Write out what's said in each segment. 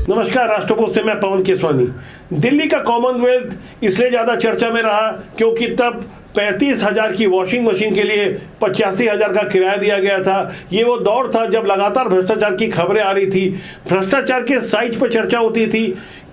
नमस्कार, राष्ट्रपोस्ट से मैं पवन केसवानी। दिल्ली का कॉमनवेल्थ इसलिए ज्यादा चर्चा में रहा क्योंकि तब 35,000 की वॉशिंग मशीन के लिए 85,000 का किराया दिया गया था। ये वो दौर था जब लगातार भ्रष्टाचार की खबरें आ रही थी, भ्रष्टाचार के साइज पर चर्चा होती थी,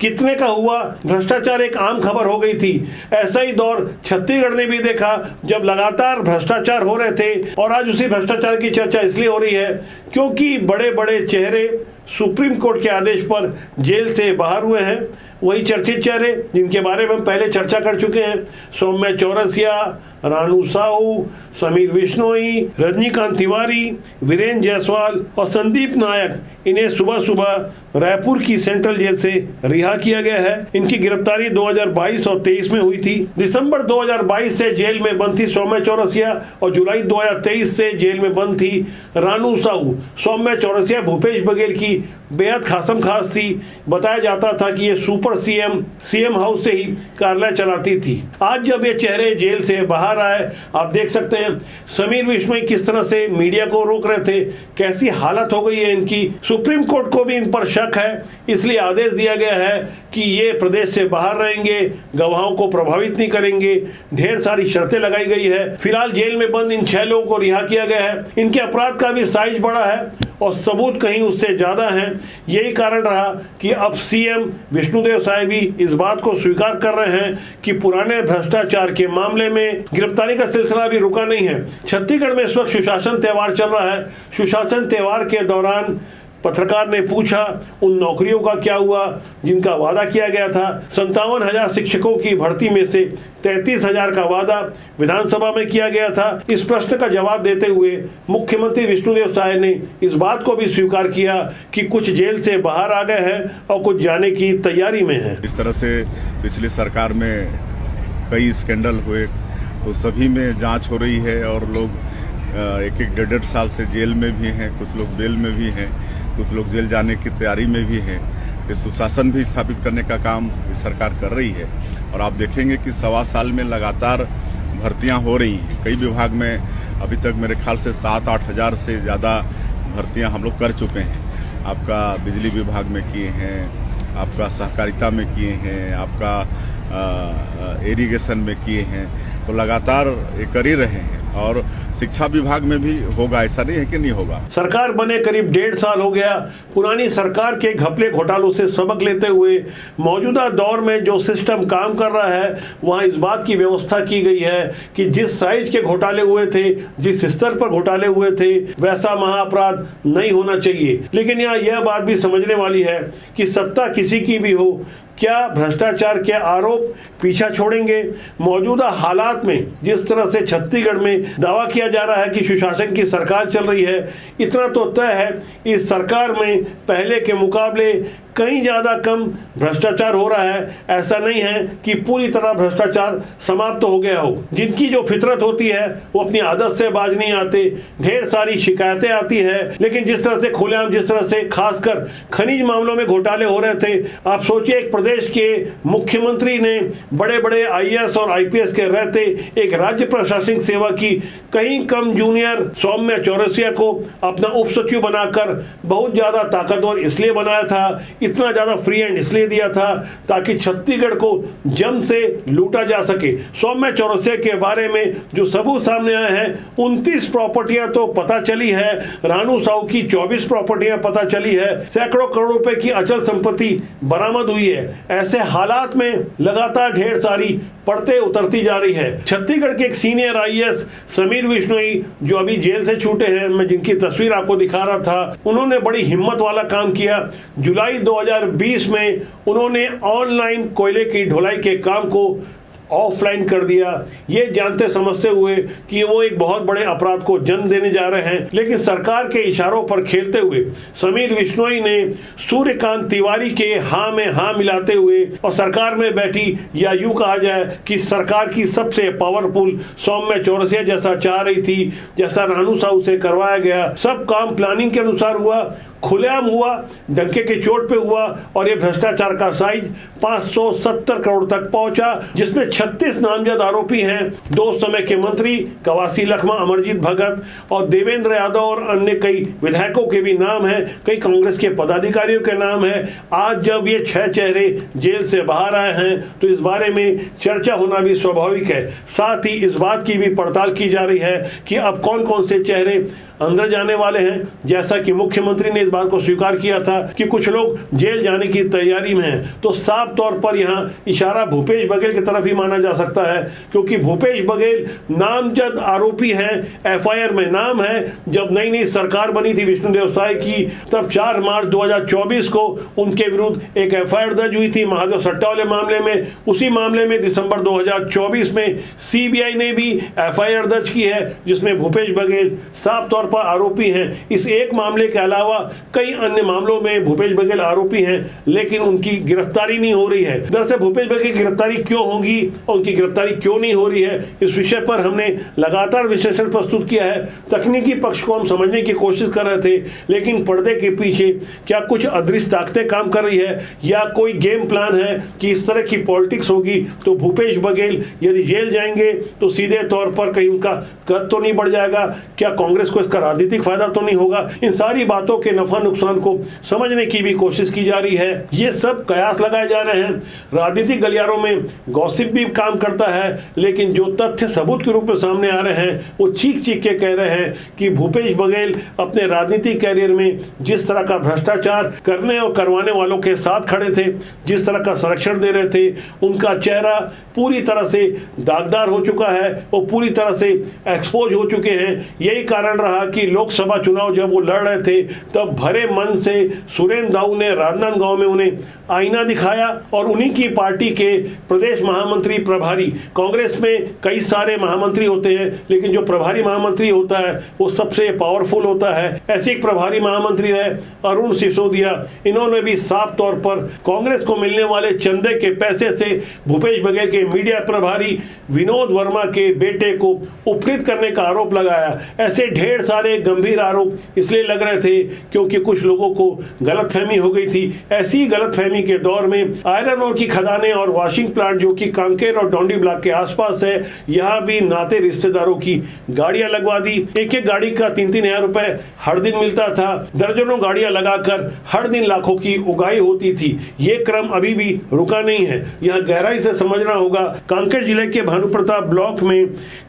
कितने का हुआ भ्रष्टाचार एक आम खबर हो गई थी। ऐसा ही दौर छत्तीसगढ़ ने भी देखा जब लगातार भ्रष्टाचार हो रहे थे। और आज उसी भ्रष्टाचार की चर्चा इसलिए हो रही है क्योंकि बड़े बड़े चेहरे सुप्रीम कोर्ट के आदेश पर जेल से बाहर हुए हैं। वही चर्चित चेहरे जिनके बारे में हम पहले चर्चा कर चुके हैं, सौम्या चौरसिया, रानू साहू, समीर बिश्नोई, रजनीकांत तिवारी, वीरेंद्र जायसवाल और संदीप नायक, इन्हें सुबह सुबह रायपुर की सेंट्रल जेल से रिहा किया गया है। इनकी गिरफ्तारी 2022 और 23 में हुई थी। दिसंबर 2022 से जेल में बंद थी सौम्या चौरसिया और जुलाई 2023 से जेल में बंद थी रानू साहू। सौम्या चौरसिया भूपेश बघेल की बेहद खासम खास थी। बताया जाता था कि ये सुपर सीएम हाउस से ही कार्यालय चलाती थी। आज जब ये चेहरे जेल से बाहर आए, आप देख सकते हैं समीर बिश्नोई किस तरह से मीडिया को रोक रहे थे, कैसी हालत हो गई है इनकी। सुप्रीम कोर्ट को भी इन पर शक है, इसलिए आदेश दिया गया है कि ये प्रदेश से बाहर रहेंगे, गवाहों को प्रभावित नहीं करेंगे। ढेर सारी शर्तें लगाई गई है। फिलहाल जेल में बंद इन 6 लोगों को रिहा किया गया है। इनके अपराध का भी साइज बड़ा है और सबूत कहीं उससे ज्यादा है। यही कारण रहा कि अब सीएम विष्णुदेव साय भी इस बात को स्वीकार कर रहे हैं कि पुराने भ्रष्टाचार के मामले में गिरफ्तारी का सिलसिला भी रुका नहीं है। छत्तीसगढ़ में इस वक्त सुशासन त्योहार चल रहा है। सुशासन त्योहार के दौरान पत्रकार ने पूछा उन नौकरियों का क्या हुआ जिनका वादा किया गया था। 57,000 शिक्षकों की भर्ती में से 33,000 का वादा विधानसभा में किया गया था। इस प्रश्न का जवाब देते हुए मुख्यमंत्री विष्णुदेव साय ने इस बात को भी स्वीकार किया कि कुछ जेल से बाहर आ गए हैं और कुछ जाने की तैयारी में हैं। इस तरह से पिछली सरकार में कई स्कैंडल हुए, तो सभी में जांच हो रही है और लोग 1-1, 1.5 साल से जेल में भी हैं, कुछ लोग बेल में भी हैं, कुछ लोग जेल जाने की तैयारी में भी हैं। ये सुशासन भी स्थापित करने का काम इस सरकार कर रही है। और आप देखेंगे कि 1.25 साल में लगातार भर्तियां हो रही हैं। कई विभाग में अभी तक मेरे ख्याल से 7-8 हज़ार से ज़्यादा भर्तियां हम लोग कर चुके हैं। आपका बिजली विभाग में किए हैं, आपका सहकारिता में किए हैं, आपका इरिगेशन में किए हैं, तो लगातार ये कर ही रहे हैं। और शिक्षा विभाग में भी होगा, ऐसा नहीं है कि नहीं होगा। सरकार बने करीब 1.5 साल हो गया। पुरानी सरकार के घपले घोटालों से सबक लेते हुए मौजूदा दौर में जो सिस्टम काम कर रहा है, वहां इस बात की व्यवस्था की गई है कि जिस साइज के घोटाले हुए थे, जिस स्तर पर घोटाले हुए थे, वैसा महाअपराध नहीं होना चाहिए। लेकिन यहाँ यह बात भी समझने वाली है कि सत्ता किसी की भी हो, क्या भ्रष्टाचार के आरोप पीछा छोड़ेंगे? मौजूदा हालात में जिस तरह से छत्तीसगढ़ में दावा किया जा रहा है कि सुशासन की सरकार चल रही है, इतना तो तय है इस सरकार में पहले के मुकाबले कहीं ज्यादा कम भ्रष्टाचार हो रहा है। ऐसा नहीं है कि पूरी तरह भ्रष्टाचार समाप्त हो गया हो। जिनकी जो फितरत होती है वो अपनी आदत से बाज नहीं आते। ढेर सारी शिकायतें आती है, लेकिन जिस तरह से खुलेआम, जिस तरह से खासकर खनिज मामलों में घोटाले हो रहे थे, आप सोचिए एक प्रदेश के मुख्यमंत्री ने बड़े बड़े आईएएस और आईपीएस के रहते एक राज्य प्रशासनिक सेवा की कहीं कम जूनियर सौम्या चौरसिया को अपना उप सचिव बनाकर बहुत ज्यादा ताकतवर इसलिए बनाया था, इतना ज्यादा फ्री हैंड इसलिए दिया था ताकि छत्तीसगढ़ को जम से लूटा जा सके। सौम्या चौरसिया के बारे में जो सबूत सामने आए हैं, 29 प्रॉपर्टियां तो पता चली है, रानू साहू की 24 प्रॉपर्टियां पता चली है, सैकड़ों करोड़ रुपए की अचल संपत्ति बरामद हुई है। ऐसे हालात में लगातार ढेर सारी पड़ते उतरती जा रही है। छत्तीसगढ़ के एक सीनियर आईएएस समीर बिश्नोई जो अभी जेल से छूटे हैं, मैं जिनकी तस्वीर आपको दिखा रहा था, उन्होंने बड़ी हिम्मत वाला काम किया। जुलाई 2020 में उन्होंने ऑनलाइन कोयले की ढुलाई के काम को ऑफलाइन कर दिया, ये जानते समझते हुए कि वो एक बहुत बड़े अपराध को जन्म देने जा रहे हैं। लेकिन सरकार के इशारों पर खेलते हुए समीर बिश्नोई ने सूर्यकांत तिवारी के हाँ में हाँ मिलाते हुए और सरकार में बैठी, या यूं कहा जाए कि सरकार की सबसे पावरफुल सौम्या चौरसिया जैसा चाह रही थी, जैसा रानू साहू से करवाया गया, सब काम प्लानिंग के अनुसार हुआ, खुलेआम हुआ, डंके के चोट पे हुआ और ये भ्रष्टाचार का साइज 570 करोड़ तक पहुंचा, जिसमें 36 नामजद आरोपी हैं। दो समय के मंत्री कवासी लखमा, अमरजीत भगत और देवेंद्र यादव और अन्य कई विधायकों के भी नाम हैं, कई कांग्रेस के पदाधिकारियों के नाम हैं। आज जब ये 6 चेहरे जेल से बाहर आए हैं तो इस बारे में चर्चा होना भी स्वाभाविक है। साथ ही इस बात की भी पड़ताल की जा रही है कि अब कौन कौन से चेहरे अंदर जाने वाले हैं। जैसा कि मुख्यमंत्री ने इस बात को स्वीकार किया था कि कुछ लोग जेल जाने की तैयारी में हैं, तो साफ तौर पर यहाँ इशारा भूपेश बघेल की तरफ ही माना जा सकता है, क्योंकि भूपेश बघेल नामजद आरोपी हैं। एफआईआर में नाम है। जब नई नई सरकार बनी थी विष्णुदेव साय की, तब 4 मार्च 2024 को उनके विरुद्ध एक एफआईआर दर्ज हुई थी महादेव सट्टा वाले मामले में। उसी मामले में दिसंबर 2024 में सीबीआई ने भी एफआईआर दर्ज की है, जिसमें भूपेश बघेल साफ तौर पर आरोपी हैं। इस एक मामले के अलावा कई अन्य मामलों में भूपेश बघेल आरोपी हैं, लेकिन उनकी गिरफ्तारी नहीं हो रही है। दरअसल भूपेश बघेल की गिरफ्तारी क्यों होगी और उनकी गिरफ्तारी क्यों नहीं हो रही है, इस विषय पर हमने लगातार विश्लेषण प्रस्तुत किया है। तकनीकी पक्ष को हम समझने की कोशिश कर रहे थे, लेकिन पर्दे के पीछे क्या कुछ अदृश्य ताकतें काम कर रही है या कोई गेम प्लान है कि इस तरह की पॉलिटिक्स होगी तो भूपेश बघेल यदि जेल जाएंगे तो सीधे तौर पर कहीं उनका कद तो नहीं बढ़ जाएगा, क्या कांग्रेस को इसका राजनीतिक फायदा तो नहीं होगा। इन सारी बातों के नफा नुकसान को समझने की भी कोशिश की जा रही है। ये सब कयास लगाए जा रहे हैं। राजनीतिक गलियारों में गॉसिप भी काम करता है, लेकिन जो तथ्य सबूत के रूप में सामने आ रहे हैं वो चीख चीख के कह रहे हैं कि भूपेश बघेल अपने राजनीतिक कैरियर में जिस तरह का भ्रष्टाचार करने और करवाने वालों के साथ खड़े थे, जिस तरह का संरक्षण दे रहे थे, उनका चेहरा पूरी तरह से दागदार हो चुका है, वो पूरी तरह से एक्सपोज हो चुके हैं। यही कारण रहा कि लोकसभा चुनाव जब वो लड़ रहे थे तब भरे मन से सुरेंद्र दाऊ ने राजनांदगांव में उन्हें आईना दिखाया और उन्हीं की पार्टी के प्रदेश महामंत्री प्रभारी, कांग्रेस में कई सारे महामंत्री होते हैं लेकिन जो प्रभारी महामंत्री होता है वो सबसे पावरफुल होता है। ऐसे एक प्रभारी महामंत्री है अरुण सिसोदिया। इन्होंने भी साफ तौर पर कांग्रेस को मिलने वाले चंदे के पैसे से भूपेश बघेल के मीडिया प्रभारी विनोद वर्मा के बेटे को उपकृत करने का आरोप लगाया। ऐसे ढेर सारे गंभीर आरोप इसलिए लग रहे थे क्योंकि कुछ लोगों को गलतफहमी हो गई थी। ऐसी गलतफहमी के दौर में आयरन ओर की खदानें और वॉशिंग प्लांट जो कि कांकेर और डोंडी ब्लॉक के आसपास है, यहाँ भी नाते रिश्तेदारों की गाड़ियां लगवा दी। एक एक गाड़ी का 3-3 हजार रुपए हर दिन मिलता था। दर्जनों गाड़ियां लगाकर हर दिन लाखों की उगाही होती थी। ये क्रम अभी भी रुका नहीं है। यहाँ गहराई से समझना होगा। कांकेर जिले के भानुप्रताप ब्लॉक में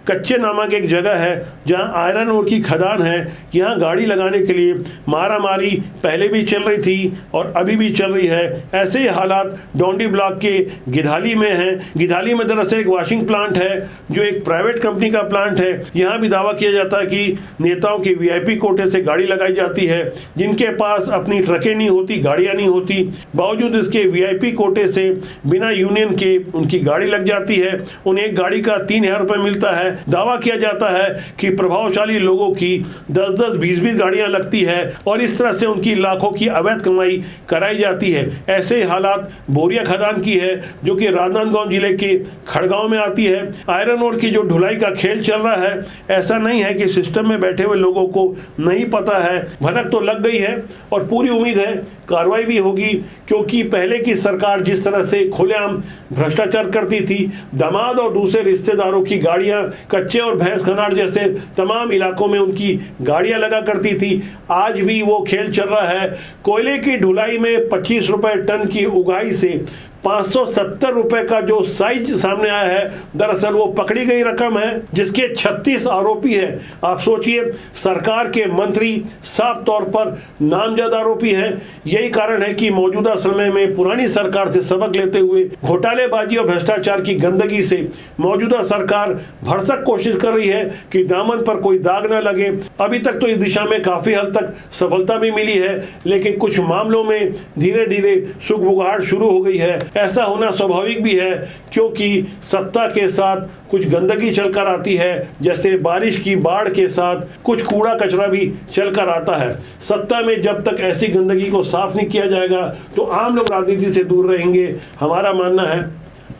कच्चे नामक एक जगह है जहां आयरन ओर की खदान है। यहाँ गाड़ी लगाने के लिए मारामारी पहले भी चल रही थी और अभी भी चल रही है। ऐसे ही हालात डोंडी ब्लॉक के गिधाली में हैं। गिधाली में दरअसल एक वॉशिंग प्लांट है जो एक प्राइवेट कंपनी का प्लांट है। यहाँ भी दावा किया जाता है कि नेताओं की वीआईपी कोटे से गाड़ी लगाई जाती है। जिनके पास अपनी ट्रकें नहीं होती, गाड़ियाँ नहीं होती, बावजूद इसके वीआईपी कोटे से बिना यूनियन के उनकी गाड़ी लग जाती है। उन्हें एक गाड़ी का 3 हजार रुपये मिलता है। दावा किया जाता है कि प्रभावशाली लोगों की 10-10, 20-20 गाड़ियां लगती है और इस तरह से उनकी लाखों की अवैध कमाई कराई जाती है। ऐसे हालात बोरिया खदान की है जो कि राजनांदगांव जिले के खड़गांव में आती है। आयरन ओर की जो ढुलाई का खेल चल रहा है, ऐसा नहीं है कि सिस्टम में बैठे हुए लोगों को नहीं पता है। भनक तो लग गई है और पूरी उम्मीद है कार्रवाई भी होगी, क्योंकि पहले की सरकार जिस तरह से खुलेआम भ्रष्टाचार करती थी, दामाद और दूसरे रिश्तेदारों की गाड़ियां कच्चे और भैंस खनाड़ जैसे तमाम इलाकों में उनकी गाड़ियां लगा करती थी, आज भी वो खेल चल रहा है। कोयले की ढुलाई में 25 रुपए टन की उगाही से 570 रुपए का जो साइज सामने आया है, दरअसल वो पकड़ी गई रकम है जिसके 36 आरोपी हैं। आप सोचिए, सरकार के मंत्री साफ तौर पर नामजद आरोपी हैं। यही कारण है कि मौजूदा समय में पुरानी सरकार से सबक लेते हुए घोटालेबाजी और भ्रष्टाचार की गंदगी से मौजूदा सरकार भरसक कोशिश कर रही है कि दामन पर कोई दाग न लगे। अभी तक तो इस दिशा में काफी हद तक सफलता भी मिली है, लेकिन कुछ मामलों में धीरे धीरे सुगबुगाहट शुरू हो गई है। ऐसा होना स्वाभाविक भी है, क्योंकि सत्ता के साथ कुछ गंदगी चलकर आती है, जैसे बारिश की बाढ़ के साथ कुछ कूड़ा कचरा भी चलकर आता है। सत्ता में जब तक ऐसी गंदगी को साफ नहीं किया जाएगा तो आम लोग राजनीति से दूर रहेंगे, हमारा मानना है।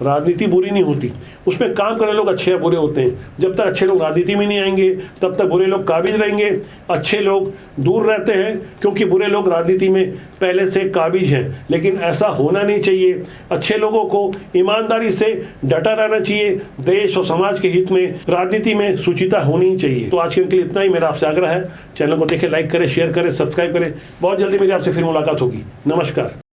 राजनीति बुरी नहीं होती, उसमें काम करने लोग अच्छे या बुरे होते हैं। जब तक अच्छे लोग राजनीति में नहीं आएंगे तब तक बुरे लोग काबिज रहेंगे, अच्छे लोग दूर रहते हैं क्योंकि बुरे लोग राजनीति में पहले से काबिज हैं। लेकिन ऐसा होना नहीं चाहिए। अच्छे लोगों को ईमानदारी से डटा रहना चाहिए। देश और समाज के हित में राजनीति में सुचिता होनी चाहिए। तो आज के लिए इतना ही मेरा आपसे आग्रह है। चैनल को देखें, लाइक करें, शेयर करें, सब्सक्राइब करें। बहुत जल्दी मेरी आपसे फिर मुलाकात होगी। नमस्कार।